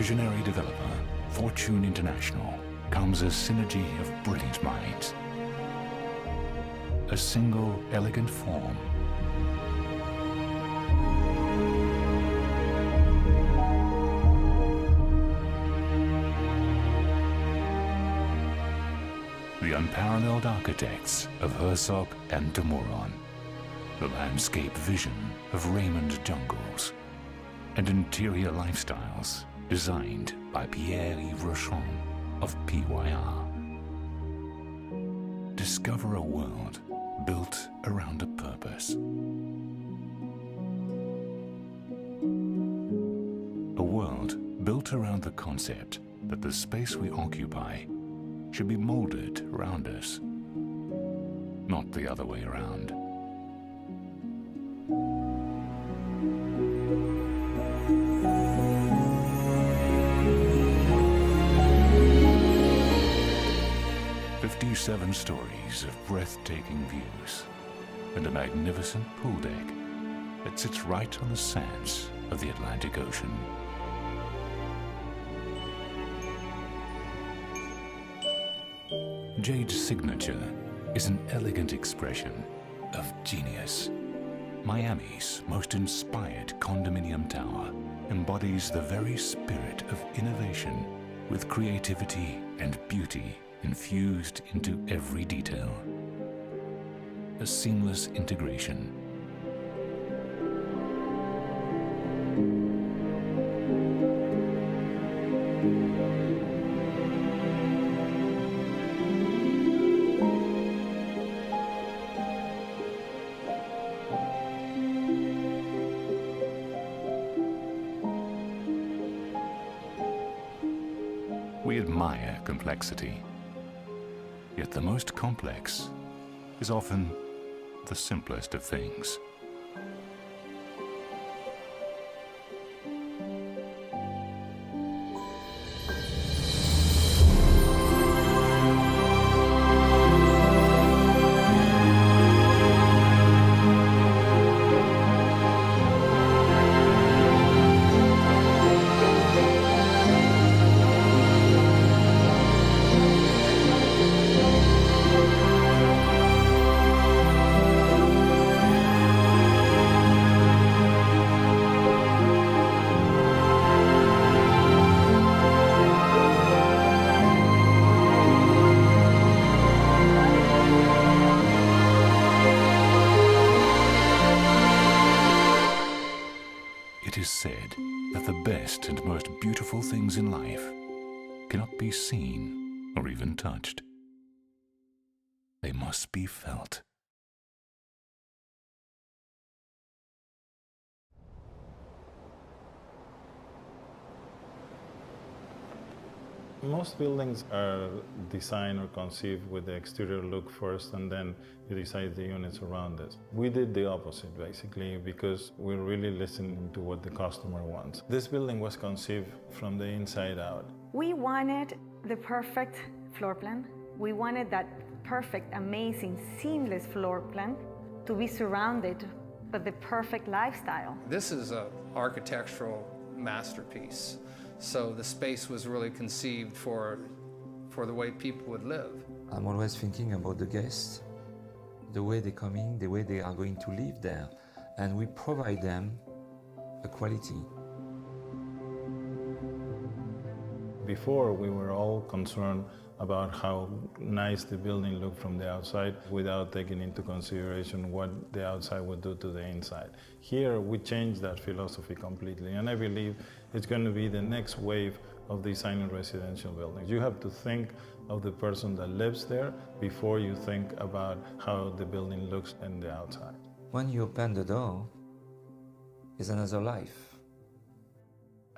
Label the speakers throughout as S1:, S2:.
S1: visionary developer, Fortune International, comes a synergy of brilliant minds. A single elegant form. The unparalleled architects of Herzog and de Meuron. The landscape vision of Raymond Jungles. And interior lifestyles designed by Pierre-Yves Rochon of PYR. Discover a world built around a purpose. A world built around the concept that the space we occupy should be molded around us, not the other way around. Seven stories of breathtaking views and a magnificent pool deck that sits right on the sands of the Atlantic Ocean. Jade's signature is an elegant expression of genius. Miami's most inspired condominium tower embodies the very spirit of innovation with creativity and beauty infused into every detail. A seamless integration. We admire complexity. Yet the most complex is often the simplest of things. It is said that the best and most beautiful things in life cannot be seen or even touched. They must be felt.
S2: Most buildings are designed or conceived with the exterior look first, and then you decide the units around it. We did the opposite, basically, because we're really listening to what the customer wants. This building was conceived from the inside out.
S3: We wanted the perfect floor plan. We wanted that perfect, amazing, seamless floor plan to be surrounded by the perfect lifestyle.
S4: This is an architectural masterpiece. So the space was really conceived for the way people would live.
S5: I'm always thinking about the guests, the way they come in, the way they are going to live there, and we provide them a quality.
S2: Before, we were all concerned about how nice the building looked from the outside without taking into consideration what the outside would do to the inside. Here, we changed that philosophy completely, and I believe it's going to be the next wave of designing residential buildings. You have to think of the person that lives there before you think about how the building looks on the outside.
S5: When you open the door, it's another life.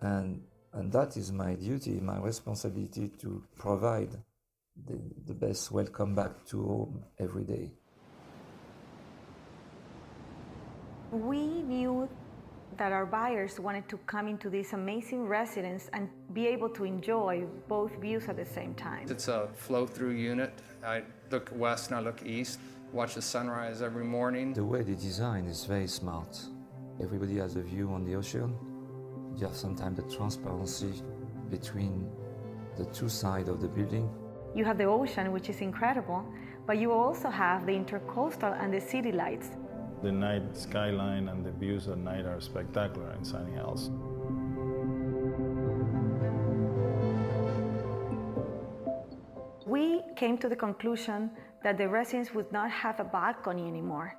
S5: And that is my duty, my responsibility to provide the best welcome back to home every day.
S3: We knew that our buyers wanted to come into this amazing residence and be able to enjoy both views at the same time.
S4: It's a flow-through unit. I look west and I look east, watch the sunrise every morning.
S5: The way they design is very smart. Everybody has a view on the ocean. You have sometimes the transparency between the two sides of the building.
S3: You have the ocean, which is incredible, but you also have the intercoastal and the city lights.
S2: The night skyline and the views at night are spectacular in Sunny Hills.
S3: We came to the conclusion that the residence would not have a balcony anymore,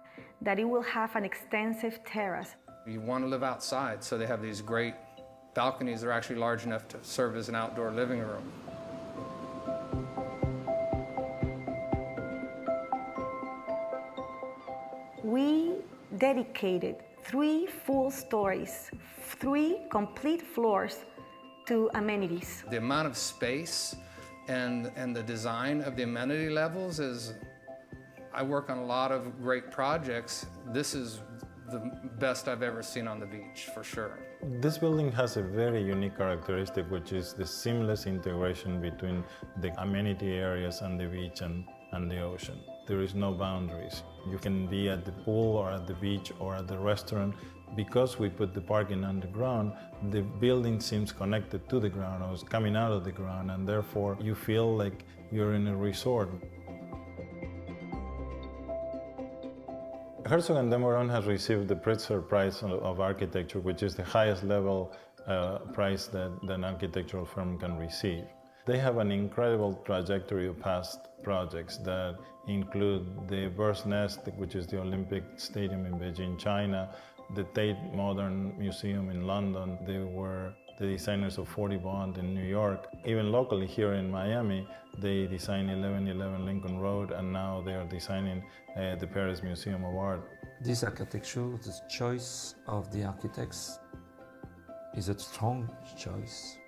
S3: that it will have an extensive terrace.
S4: You want to live outside, so they have these great balconies that are actually large enough to serve as an outdoor living room.
S3: We dedicated 3 full stories, 3 complete floors to amenities.
S4: The amount of space and the design of the amenity levels is, I work on a lot of great projects. This is the best I've ever seen on the beach, for sure.
S2: This building has a very unique characteristic, which is the seamless integration between the amenity areas and the beach and the ocean. There is no boundaries. You can be at the pool or at the beach or at the restaurant. Because we put the parking underground, the building seems connected to the ground or is coming out of the ground, and therefore you feel like you're in a resort. Herzog & de Meuron has received the Pritzker Prize of Architecture, which is the highest level prize that an architectural firm can receive. They have an incredible trajectory of past projects that include the Bird's Nest, which is the Olympic Stadium in Beijing, China, the Tate Modern Museum in London. They were the designers of 40 Bond in New York. Even locally here in Miami, they designed 1111 Lincoln Road, and now they are designing the Paris Museum of Art.
S5: This architecture, the choice of the architects is a strong choice.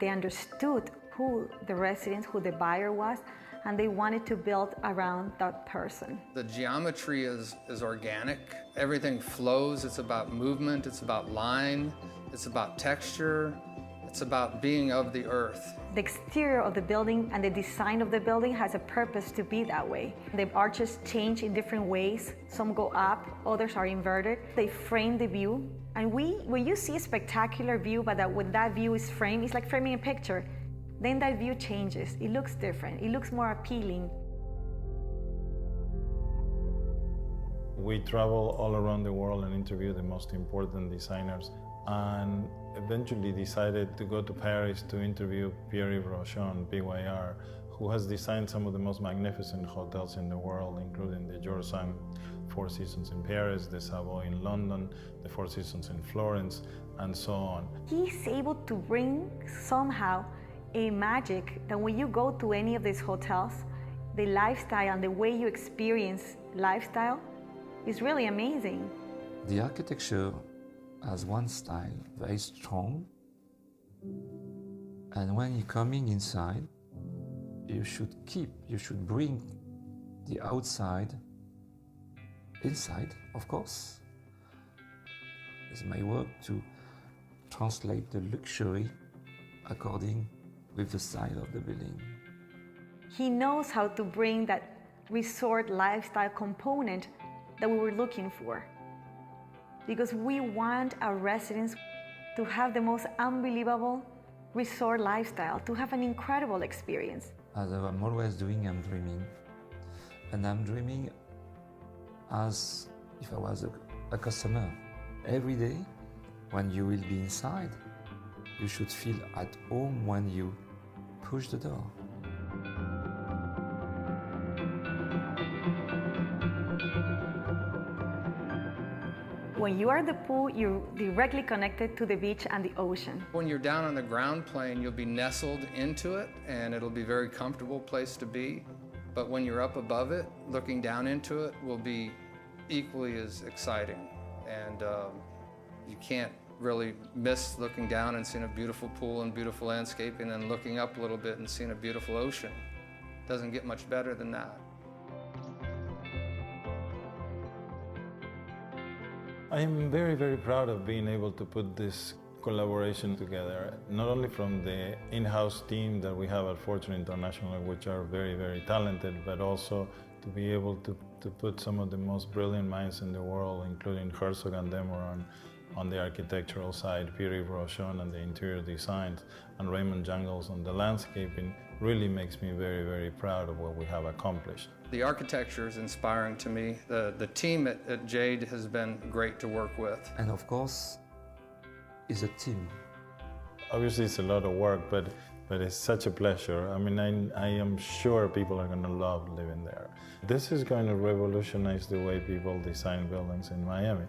S3: They understood who the residents, who the buyer was, and they wanted to build around that person.
S4: The geometry is organic. Everything flows. It's about movement. It's about line. It's about texture. It's about being of the earth.
S3: The exterior of the building and the design of the building has a purpose to be that way. The arches change in different ways. Some go up, others are inverted. They frame the view. And when you see a spectacular view, but when that view is framed, it's like framing a picture. Then that view changes. It looks different. It looks more appealing.
S2: We travel all around the world and interview the most important designers, and eventually decided to go to Paris to interview Pierre-Yves Rochon, PYR, who has designed some of the most magnificent hotels in the world, including the George Sand Four Seasons in Paris, the Savoy in London, the Four Seasons in Florence, and so on.
S3: He's able to bring somehow a magic that when you go to any of these hotels, the lifestyle and the way you experience lifestyle is really amazing.
S5: The architecture has one style, very strong, and when you're coming inside, you should bring the outside inside, of course. It's my work to translate the luxury according with the style of the building.
S3: He knows how to bring that resort lifestyle component that we were looking for. Because we want our residents to have the most unbelievable resort lifestyle, to have an incredible experience.
S5: As I'm always doing, I'm dreaming. And I'm dreaming as if I was a customer. Every day, when you will be inside, you should feel at home when you push the door.
S3: When you are at the pool, you're directly connected to the beach and the ocean.
S4: When you're down on the ground plane, you'll be nestled into it, and it'll be a very comfortable place to be. But when you're up above it, looking down into it will be equally as exciting. And you can't really miss looking down and seeing a beautiful pool and beautiful landscaping, and then looking up a little bit and seeing a beautiful ocean. Doesn't get much better than that.
S2: I am very, very proud of being able to put this collaboration together, not only from the in-house team that we have at Fortune International, which are very, very talented, but also to be able to put some of the most brilliant minds in the world, including Herzog and de Meuron, on the architectural side, Peter Rochon on the interior designs, and Raymond Jangles on the landscaping really makes me very, very proud of what we have accomplished.
S4: The architecture is inspiring to me. The team at Jade has been great to work with.
S5: And of course, it's a team.
S2: Obviously it's a lot of work, but it's such a pleasure. I mean, I am sure people are going to love living there. This is going to revolutionize the way people design buildings in Miami.